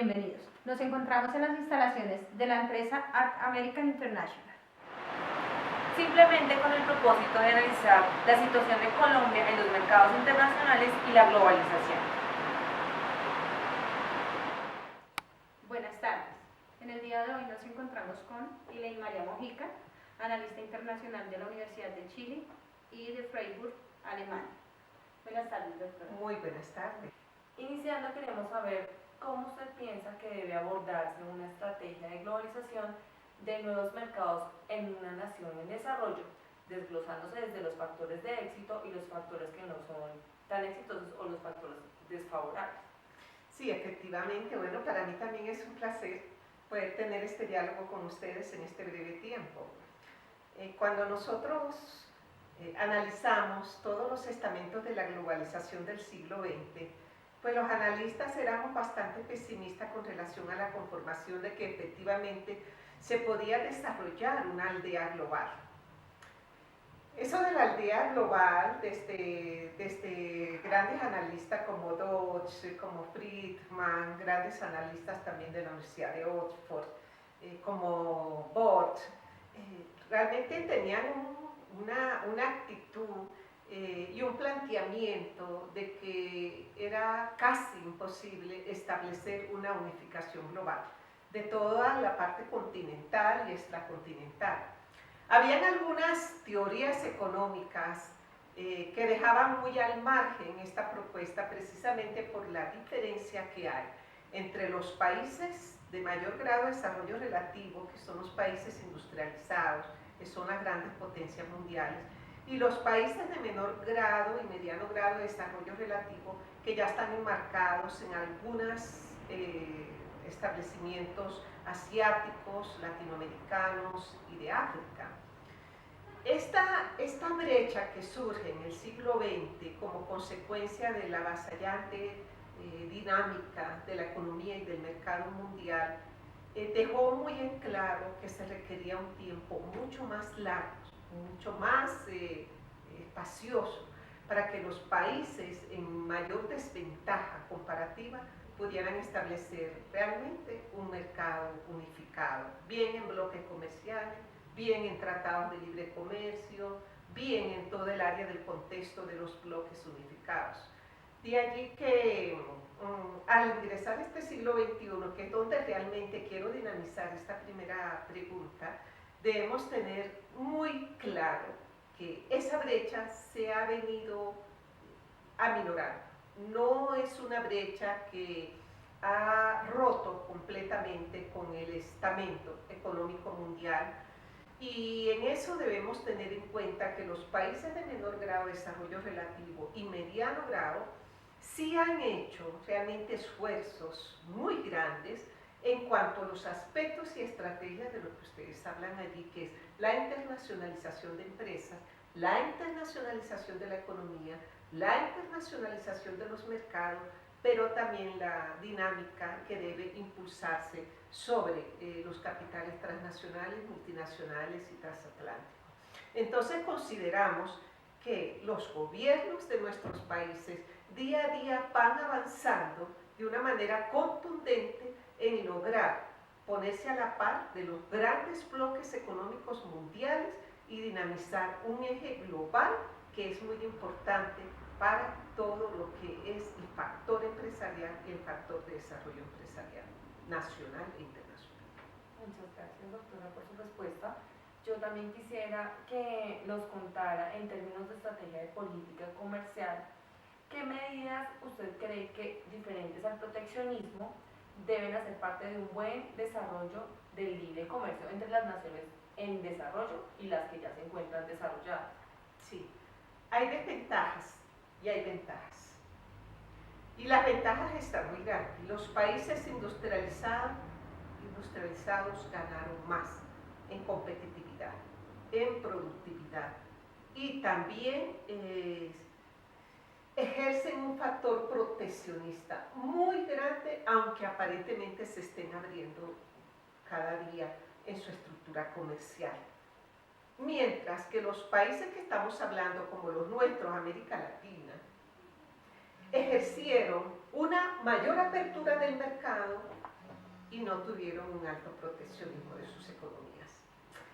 Bienvenidos. Nos encontramos en las instalaciones de la empresa Art American International. Simplemente con el propósito de analizar la situación de Colombia en los mercados internacionales y la globalización. Buenas tardes. En el día de hoy nos encontramos con Elaine María Mojica, analista internacional de la Universidad de Chile y de Freiburg, Alemania. Buenas tardes, doctora. Muy buenas tardes. Iniciando, queremos saber cómo usted piensa que debe abordarse una estrategia de globalización de nuevos mercados en una nación en desarrollo, desglosándose desde los factores de éxito y los factores que no son tan exitosos o los factores desfavorables. Sí, efectivamente, bueno, para mí también es un placer poder tener este diálogo con ustedes en este breve tiempo. Cuando nosotros analizamos todos los estamentos de la globalización del siglo XX, pues los analistas éramos bastante pesimistas con relación a la conformación de que efectivamente se podía desarrollar una aldea global. Eso de la aldea global, desde grandes analistas como Dodge, como Friedman, grandes analistas también de la Universidad de Oxford, como Bort, realmente tenían una actitud y un planteamiento de que era casi imposible establecer una unificación global de toda la parte continental y extracontinental. Habían algunas teorías económicas que dejaban muy al margen esta propuesta precisamente por la diferencia que hay entre los países de mayor grado de desarrollo relativo, que son los países industrializados, que son las grandes potencias mundiales, y los países de menor grado y mediano grado de desarrollo relativo, que ya están enmarcados en algunos establecimientos asiáticos, latinoamericanos y de África. Esta brecha que surge en el siglo XX como consecuencia de la avasallante dinámica de la economía y del mercado mundial dejó muy en claro que se requería un tiempo mucho más largo, mucho más espacioso, para que los países en mayor desventaja comparativa pudieran establecer realmente un mercado unificado, bien en bloques comerciales, bien en tratados de libre comercio, bien en todo el área del contexto de los bloques unificados. De allí que al ingresar a este siglo XXI, que es donde realmente quiero dinamizar esta primera pregunta, debemos tener muy claro que esa brecha se ha venido aminorando. No es una brecha que ha roto completamente con el estamento económico mundial, y en eso debemos tener en cuenta que los países de menor grado de desarrollo relativo y mediano grado sí han hecho realmente esfuerzos muy grandes en cuanto a los aspectos y estrategias de lo que ustedes hablan allí, que es la internacionalización de empresas, la internacionalización de la economía, la internacionalización de los mercados, pero también la dinámica que debe impulsarse sobre los capitales transnacionales, multinacionales y transatlánticos. Entonces consideramos que los gobiernos de nuestros países día a día van avanzando de una manera contundente en lograr ponerse a la par de los grandes bloques económicos mundiales y dinamizar un eje global que es muy importante para todo lo que es el factor empresarial y el factor de desarrollo empresarial nacional e internacional. Muchas gracias, doctora, por su respuesta. Yo también quisiera que nos contara, en términos de estrategia de política comercial, ¿qué medidas usted cree que, diferentes al proteccionismo, deben hacer parte de un buen desarrollo del libre comercio entre las naciones en desarrollo y las que ya se encuentran desarrolladas? Sí, hay desventajas y hay ventajas. Y las ventajas están muy grandes. Los países industrializados ganaron más en competitividad, en productividad, y también ejercen un factor proteccionista muy grande, aunque aparentemente se estén abriendo cada día en su estructura comercial. Mientras que los países que estamos hablando, como los nuestros, América Latina, ejercieron una mayor apertura del mercado no tuvieron un alto proteccionismo de sus economías.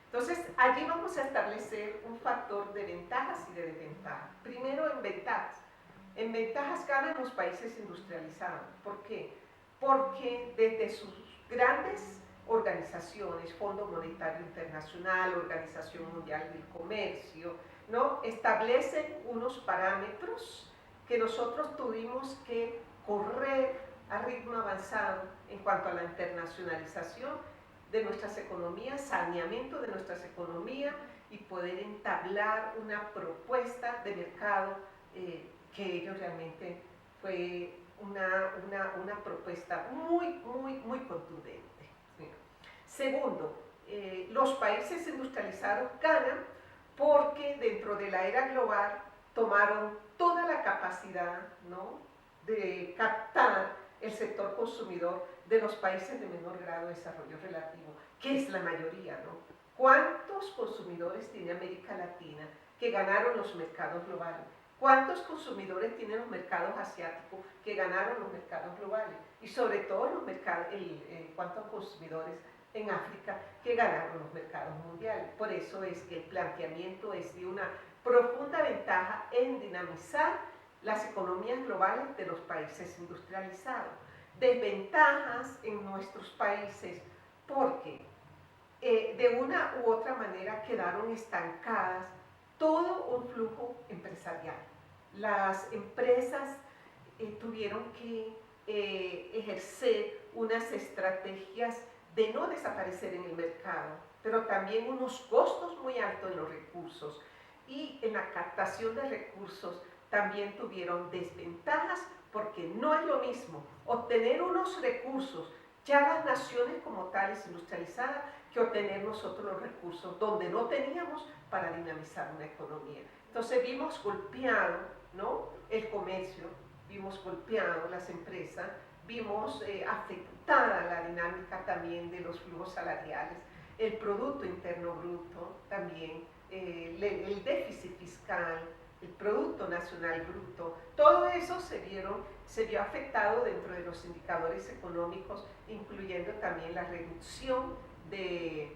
Entonces, allí vamos a establecer un factor de ventajas y de desventajas. Primero, en ventajas. En ventajas ganan los países industrializados. ¿Por qué? Porque desde sus grandes organizaciones, Fondo Monetario Internacional, Organización Mundial del Comercio, ¿no?, establecen unos parámetros que nosotros tuvimos que correr a ritmo avanzado en cuanto a la internacionalización de nuestras economías, saneamiento de nuestras economías y poder entablar una propuesta de mercado que ellos realmente fue una propuesta muy contundente. ¿Sí? Segundo, los países industrializados ganan porque dentro de la era global tomaron toda la capacidad, ¿no?, de captar el sector consumidor de los países de menor grado de desarrollo relativo, que es la mayoría, ¿no? ¿Cuántos consumidores tiene América Latina que ganaron los mercados globales? ¿Cuántos consumidores tienen los mercados asiáticos que ganaron los mercados globales? Y sobre todo los mercados, ¿cuántos consumidores en África que ganaron los mercados mundiales? Por eso es que el planteamiento es de una profunda ventaja en dinamizar las economías globales de los países industrializados. Desventajas en nuestros países porque de una u otra manera quedaron estancadas todo un flujo empresarial. Las empresas tuvieron que ejercer unas estrategias de no desaparecer en el mercado, pero también unos costos muy altos en los recursos y en la captación de recursos también tuvieron desventajas porque no es lo mismo obtener unos recursos ya las naciones como tales industrializadas que obtener nosotros los recursos donde no teníamos para dinamizar una economía. Entonces vimos golpeado, ¿no?, el comercio, vimos golpeado las empresas, vimos afectada la dinámica también de los flujos salariales, el Producto Interno Bruto también, el déficit fiscal, el Producto Nacional Bruto, todo eso se vio afectado dentro de los indicadores económicos, incluyendo también la reducción de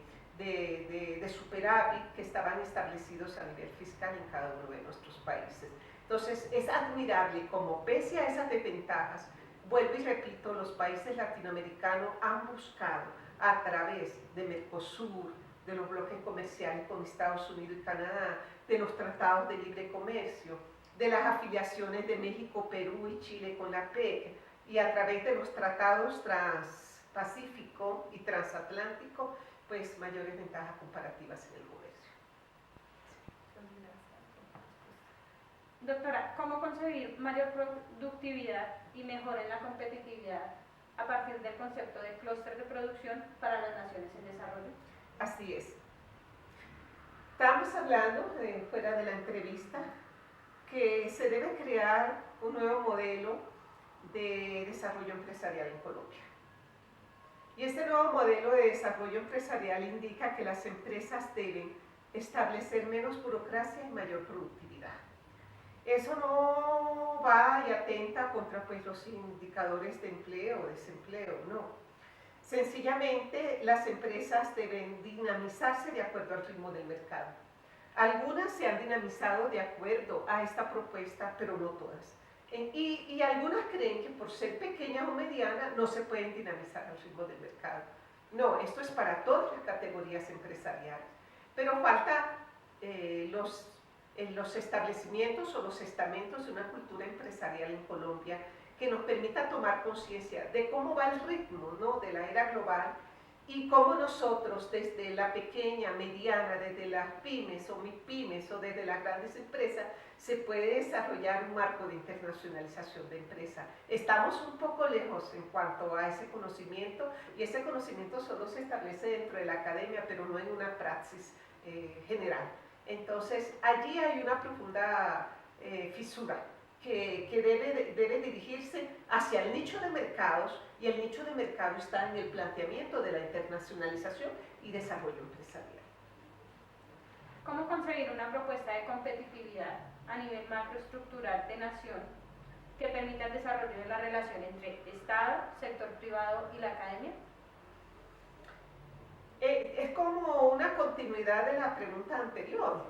superávit que estaban establecidos a nivel fiscal en cada uno de nuestros países. Entonces, es admirable como pese a esas desventajas, vuelvo y repito, los países latinoamericanos han buscado a través de Mercosur, de los bloques comerciales con Estados Unidos y Canadá, de los tratados de libre comercio, de las afiliaciones de México, Perú y Chile con la PEC, y a través de los tratados transpacífico y transatlántico, pues mayores ventajas comparativas en el comercio. Doctora, ¿cómo concebir mayor productividad y mejora en la competitividad a partir del concepto de clúster de producción para las naciones en desarrollo? Así es. Estamos hablando, fuera de la entrevista, que se debe crear un nuevo modelo de desarrollo empresarial en Colombia. Y este nuevo modelo de desarrollo empresarial indica que las empresas deben establecer menos burocracia y mayor productividad. Eso no va y atenta contra pues, los indicadores de empleo o desempleo, no. Sencillamente, las empresas deben dinamizarse de acuerdo al ritmo del mercado. Algunas se han dinamizado de acuerdo a esta propuesta, pero no todas. Y algunas creen que por ser pequeñas o medianas no se pueden dinamizar al ritmo del mercado. No, esto es para todas las categorías empresariales. Pero falta los establecimientos o los estamentos de una cultura empresarial en Colombia que nos permita tomar conciencia de cómo va el ritmo, ¿no?, de la era global y cómo nosotros desde la pequeña, mediana, desde las pymes o micpymes o desde las grandes empresas se puede desarrollar un marco de internacionalización de empresas. Estamos un poco lejos en cuanto a ese conocimiento y ese conocimiento solo se establece dentro de la academia, pero no en una praxis general. Entonces, allí hay una profunda fisura que debe dirigirse hacia el nicho de mercados, y el nicho de mercado está en el planteamiento de la internacionalización y desarrollo empresarial. ¿Cómo concebir una propuesta de competitividad a nivel macroestructural de nación que permita el desarrollo de la relación entre Estado, sector privado y la academia? es como una continuidad de la pregunta anterior,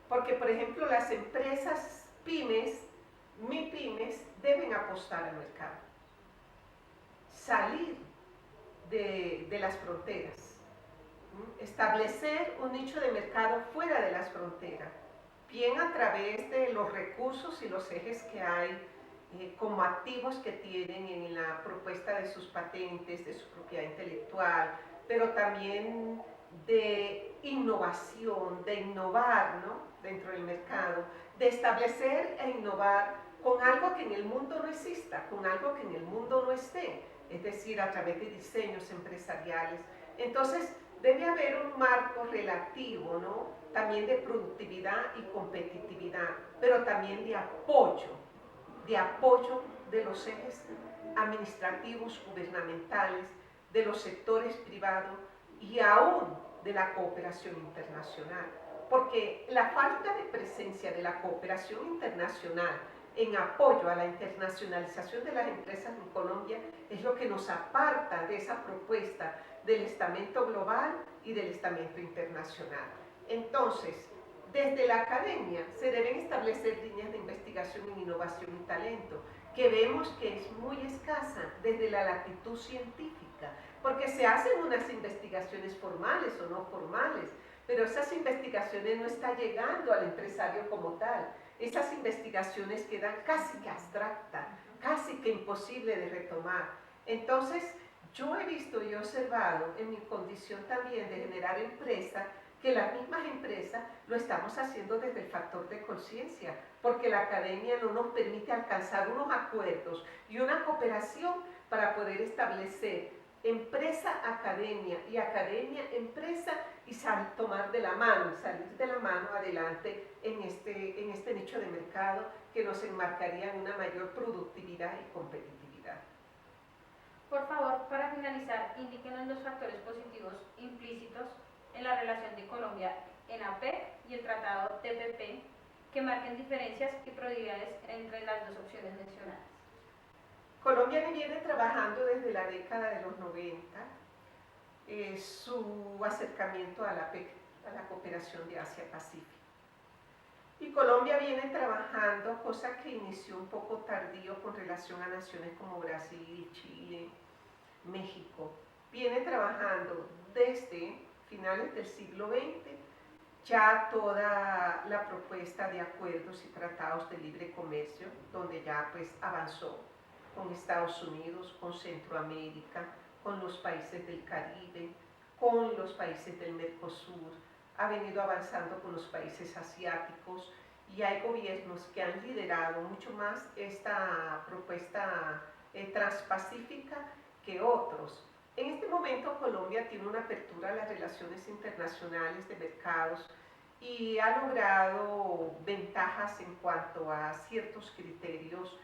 porque por ejemplo las empresas pymes, MIPYMES, deben apostar al mercado, salir de las fronteras, establecer un nicho de mercado fuera de las fronteras, bien a través de los recursos y los ejes que hay como activos que tienen en la propuesta de sus patentes, de su propiedad intelectual, pero también de innovación, de innovar, ¿no?, dentro del mercado, de establecer e innovar con algo que en el mundo no exista, con algo que en el mundo no esté, es decir, a través de diseños empresariales. Entonces, debe haber un marco relativo, ¿no?, también de productividad y competitividad, pero también de apoyo de los ejes administrativos, gubernamentales, de los sectores privados y aún de la cooperación internacional. Porque la falta de presencia de la cooperación internacional en apoyo a la internacionalización de las empresas en Colombia es lo que nos aparta de esa propuesta del estamento global y del estamento internacional. Entonces, desde la academia se deben establecer líneas de investigación en innovación y talento, que vemos que es muy escasa desde la latitud científica, porque se hacen unas investigaciones formales o no formales, pero esas investigaciones no están llegando al empresario como tal. Esas investigaciones quedan casi que abstractas, casi que imposible de retomar. Entonces, yo he visto y he observado en mi condición también de generar empresa, que las mismas empresas lo estamos haciendo desde el factor de conciencia, porque la academia no nos permite alcanzar unos acuerdos y una cooperación para poder establecer empresa-academia y academia-empresa y tomar de la mano, salir de la mano adelante en este nicho de mercado que nos enmarcaría en una mayor productividad y competitividad. Por favor, para finalizar, indíquenos los factores positivos implícitos en la relación de Colombia en APEC y el tratado TPP que marquen diferencias y prioridades entre las dos opciones mencionadas. Colombia viene trabajando desde la década de los 90 su acercamiento a la APEC, a la cooperación de Asia-Pacífico. Y Colombia viene trabajando, cosa que inició un poco tardío con relación a naciones como Brasil, Chile, México, viene trabajando desde finales del siglo XX ya toda la propuesta de acuerdos y tratados de libre comercio, donde ya pues avanzó con Estados Unidos, con Centroamérica, con los países del Caribe, con los países del Mercosur, ha venido avanzando con los países asiáticos y hay gobiernos que han liderado mucho más esta propuesta transpacífica que otros. En este momento Colombia tiene una apertura a las relaciones internacionales de mercados y ha logrado ventajas en cuanto a ciertos criterios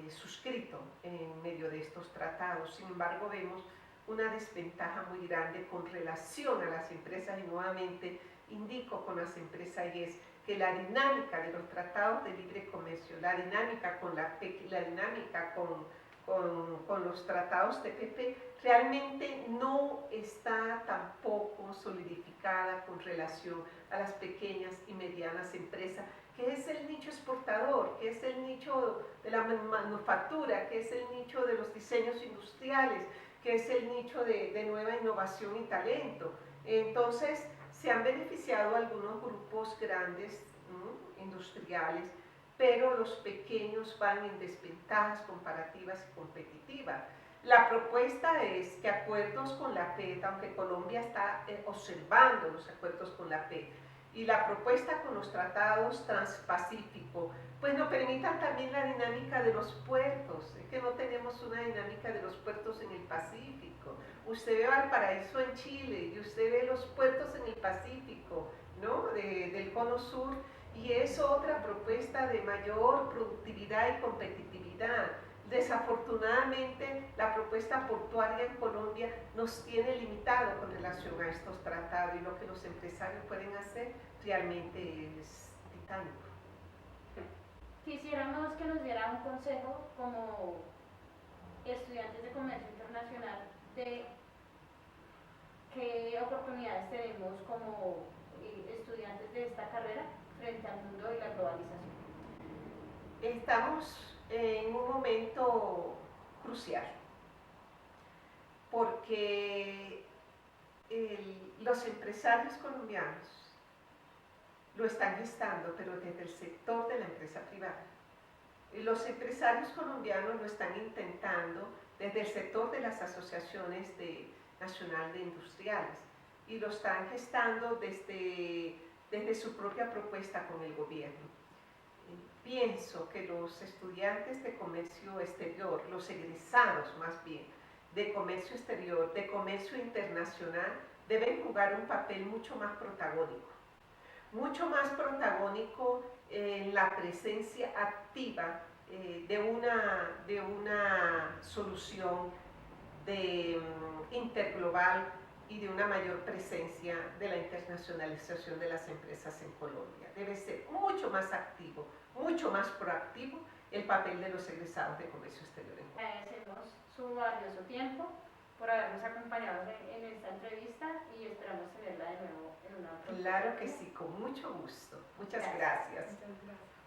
suscritos en medio de estos tratados. Sin embargo, vemos una desventaja muy grande con relación a las empresas y nuevamente indico con las empresas y es que la dinámica de los tratados de libre comercio, la dinámica con la PEC y la dinámica con los tratados TPP realmente no está tampoco solidificada con relación a las pequeñas y medianas empresas, que es el nicho exportador, que es el nicho de la manufactura, que es el nicho de los diseños industriales, que es el nicho de nueva innovación y talento. Entonces, se han beneficiado algunos grupos grandes, industriales, pero los pequeños van en desventajas comparativas y competitivas. La propuesta es que acuerdos con la PET, aunque Colombia está observando los acuerdos con la PET, y la propuesta con los tratados transpacíficos, pues nos permitan también la dinámica de los puertos. Es que no tenemos una dinámica de los puertos en el Pacífico. Usted ve Valparaíso en Chile y usted ve los puertos en el Pacífico, ¿no?, del Cono Sur, y es otra propuesta de mayor productividad y competitividad. Desafortunadamente, la propuesta portuaria en Colombia nos tiene limitado con relación a estos tratados y lo que los empresarios pueden hacer realmente es titánico. Quisiéramos que nos diera un consejo como estudiantes de comercio internacional de qué oportunidades tenemos como estudiantes de esta carrera frente al mundo y la globalización? Estamos en un momento crucial porque los empresarios colombianos lo están gestando, pero desde el sector de la empresa privada. Los empresarios colombianos lo están intentando desde el sector de las asociaciones nacional de industriales y lo están gestando desde su propia propuesta con el gobierno. Pienso que los estudiantes de comercio exterior, los egresados más bien, de comercio exterior, de comercio internacional, deben jugar un papel mucho más protagónico en la presencia activa de una solución interglobal y de una mayor presencia de la internacionalización de las empresas en Colombia. Debe ser mucho más activo, mucho más proactivo el papel de los egresados de comercio exterior en Colombia. Agradecemos su valioso tiempo por habernos acompañado en esta entrevista y esperamos tenerla de nuevo en una próxima. Claro que sí, con mucho gusto. Muchas gracias. Muchas gracias.